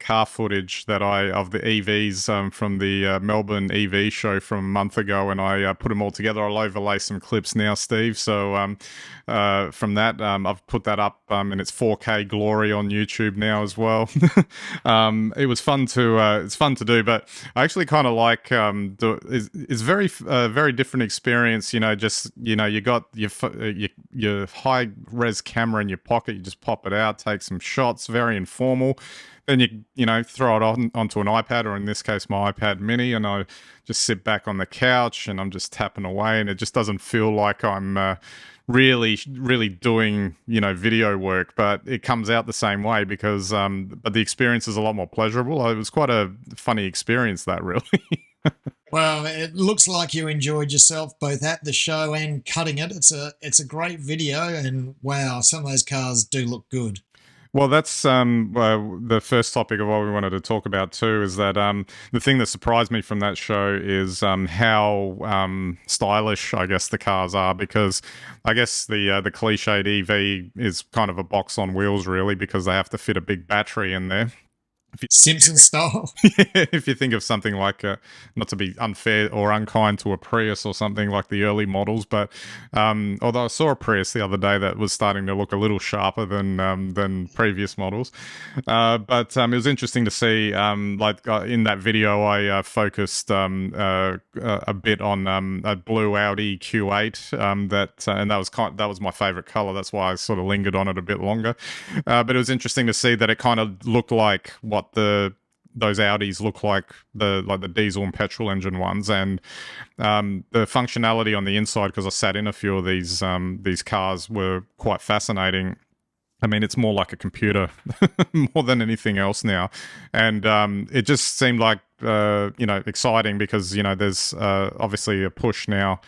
car footage that of the EVs from the Melbourne EV show from a month ago, and I put them all together. I'll overlay some clips now, Steve. So from that, I've put that up in its 4K glory on YouTube now as well. It was fun to it's fun to do, but I actually kind of like it's very different experience. Just you got your high res camera in your pocket. You just pop it out, take some shots, very informal. Then throw it onto an iPad, or in this case my iPad mini, and I just sit back on the couch and I'm just tapping away, and it just doesn't feel like I'm really doing video work, but it comes out the same way because but the experience is a lot more pleasurable. It was quite a funny experience, that, really. Well, it looks like you enjoyed yourself both at the show and cutting it. It's a great video, and wow, some of those cars do look good. Well, that's the first topic of what we wanted to talk about too. Is that the thing that surprised me from that show is how stylish, I guess, the cars are. Because I guess the cliched EV is kind of a box on wheels, really, because they have to fit a big battery in there. Simpson style. If you think of something like, not to be unfair or unkind to a Prius or something like the early models, but although I saw a Prius the other day that was starting to look a little sharper than previous models, but it was interesting to see. In that video, I focused a bit on a blue Audi Q8 and that was my favorite color. That's why I sort of lingered on it a bit longer. But it was interesting to see that it kind of looked like what those Audis look like, the diesel and petrol engine ones, and the functionality on the inside, because I sat in a few of these cars, were quite fascinating. I mean, it's more like a computer more than anything else now, and it just seemed like exciting because there's obviously a push now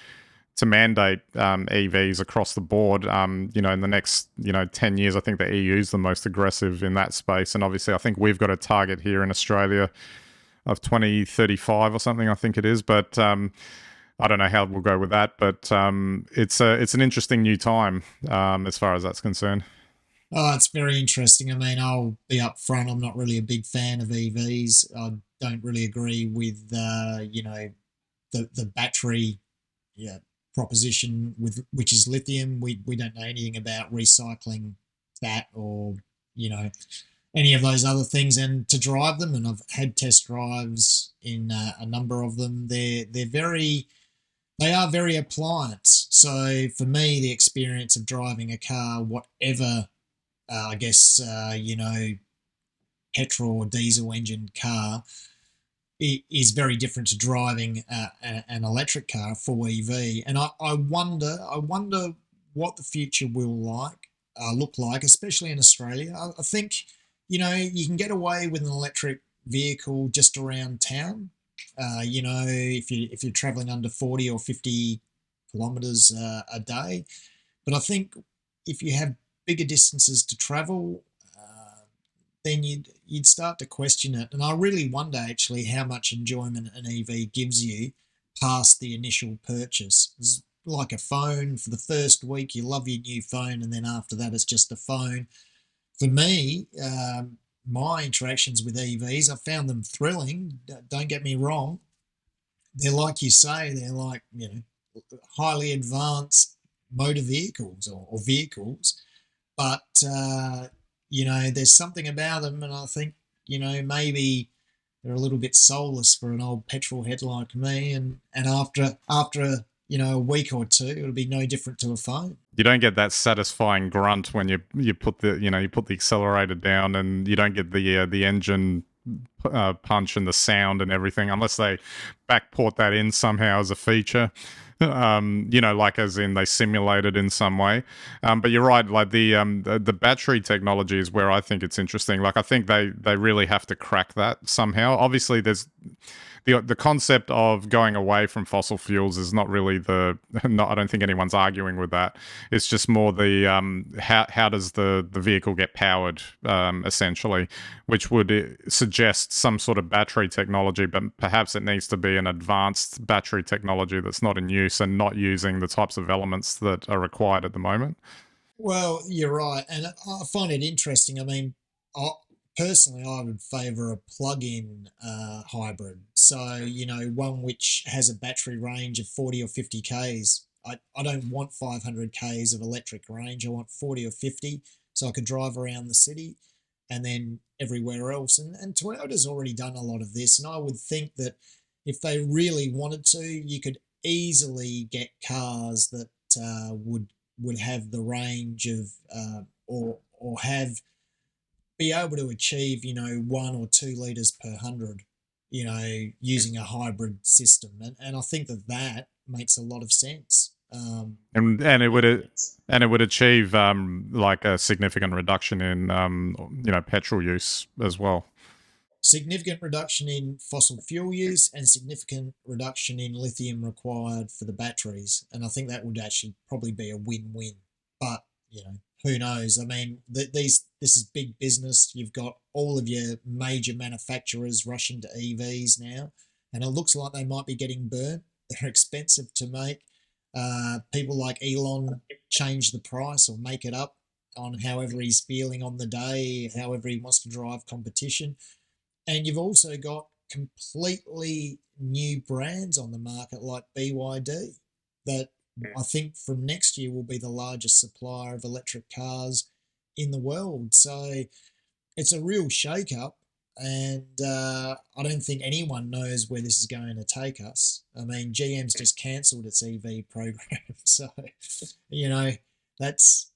to mandate EVs across the board. In the next 10 years, I think the EU is the most aggressive in that space, and obviously I think we've got a target here in Australia of 2035 or something, I think it is, but I don't know how we'll go with that, but it's an interesting new time as far as that's concerned. Oh, it's very interesting. I mean, I'll be upfront. I'm not really a big fan of EVs. I don't really agree with the battery, yeah, proposition with which is lithium. We don't know anything about recycling that, or you know any of those other things, and to drive them. And I've had test drives in a number of them. They are very appliance. So for me, the experience of driving a car, whatever, I guess, petrol or diesel engine car, it is very different to driving an electric car, full EV. And I wonder what the future will look like, especially in Australia. I think you can get away with an electric vehicle just around town. If you're traveling under 40 or 50 kilometers a day, but I think if you have bigger distances to travel, then you'd start to question it. And I really wonder actually how much enjoyment an EV gives you past the initial purchase. It's like a phone. For the first week, you love your new phone, and then after that, it's just a phone. For me, my interactions with EVs, I found them thrilling. Don't get me wrong. They're like you say, they're like, highly advanced motor vehicles, or vehicles. But there's something about them, and I think maybe they're a little bit soulless for an old petrol head like me. And after a week or two, it'll be no different to a phone. You don't get that satisfying grunt when you put the accelerator down, and you don't get the engine punch and the sound and everything, unless they backport that in somehow as a feature. Like as in they simulate it in some way. But you're right, like the battery technology is where I think it's interesting. Like I think they really have to crack that somehow. Obviously, there's the concept of going away from fossil fuels is not really I don't think anyone's arguing with that. It's just more the how does the vehicle get powered, essentially, which would suggest some sort of battery technology, but perhaps it needs to be an advanced battery technology that's not in use and not using the types of elements that are required at the moment. Well, you're right, and I find it interesting. I mean, personally, I would favour a plug-in hybrid. So, one which has a battery range of 40 or 50 Ks. I don't want 500 Ks of electric range. I want 40 or 50 so I could drive around the city and then everywhere else. And Toyota's already done a lot of this. And I would think that if they really wanted to, you could easily get cars that would have the range of or have be able to achieve 1 or 2 liters per 100, using a hybrid system, and I think that makes a lot of sense. And it would achieve like a significant reduction in petrol use as well. Significant reduction in fossil fuel use and significant reduction in lithium required for the batteries, and I think that would actually probably be a win-win. But who knows? I mean, this is big business. You've got all of your major manufacturers rushing to EVs now, and it looks like they might be getting burnt. They're expensive to make. People like Elon change the price or make it up on however he's feeling on the day, however he wants to drive competition. And you've also got completely new brands on the market like BYD that I think from next year will be the largest supplier of electric cars in the world. So it's a real shake-up, and I don't think anyone knows where this is going to take us. I mean, GM's just cancelled its EV program, so you know that's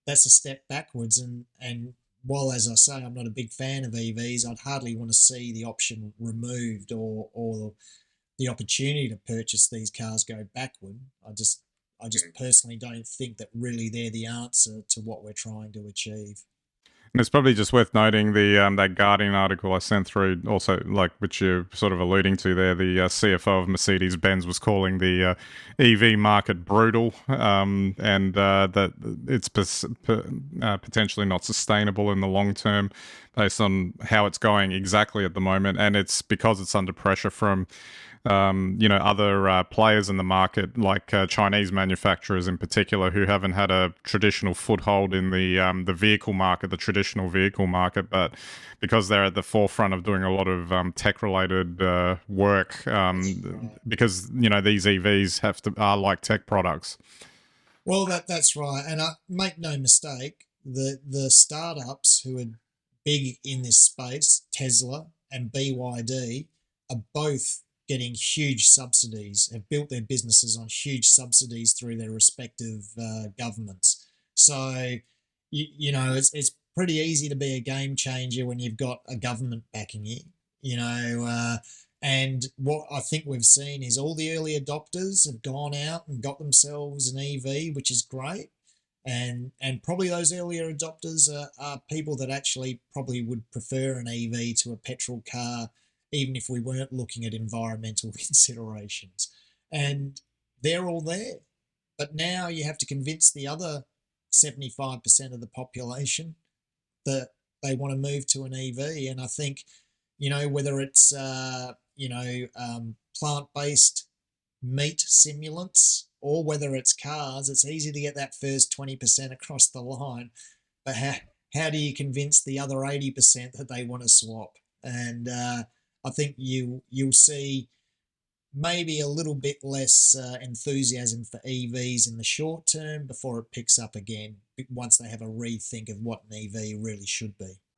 that's a step backwards. And while, as I say, I'm not a big fan of EVs, I'd hardly want to see the option removed or the opportunity to purchase these cars go backward. I just personally don't think that really they're the answer to what we're trying to achieve. And it's probably just worth noting the that Guardian article I sent through, also like which you're sort of alluding to there. The CFO of Mercedes Benz was calling the EV market brutal, and that it's potentially not sustainable in the long term, based on how it's going exactly at the moment, and it's because it's under pressure from other players in the market, like Chinese manufacturers in particular, who haven't had a traditional foothold in the vehicle market, the traditional vehicle market, but because they're at the forefront of doing a lot of tech-related work, because these EVs are like tech products. Well, that's right, and make no mistake, the startups who are big in this space, Tesla and BYD, are both getting huge subsidies, have built their businesses on huge subsidies through their respective governments. So, it's pretty easy to be a game changer when you've got a government backing you, and what I think we've seen is all the early adopters have gone out and got themselves an EV, which is great. And probably those earlier adopters are people that actually probably would prefer an EV to a petrol car, even if we weren't looking at environmental considerations. And they're all there. But now you have to convince the other 75% of the population that they want to move to an EV. And I think, whether it's, plant-based meat simulants or whether it's cars, it's easy to get that first 20% across the line. But how do you convince the other 80% that they want to swap? And I think you'll see maybe a little bit less enthusiasm for EVs in the short term before it picks up again once they have a rethink of what an EV really should be.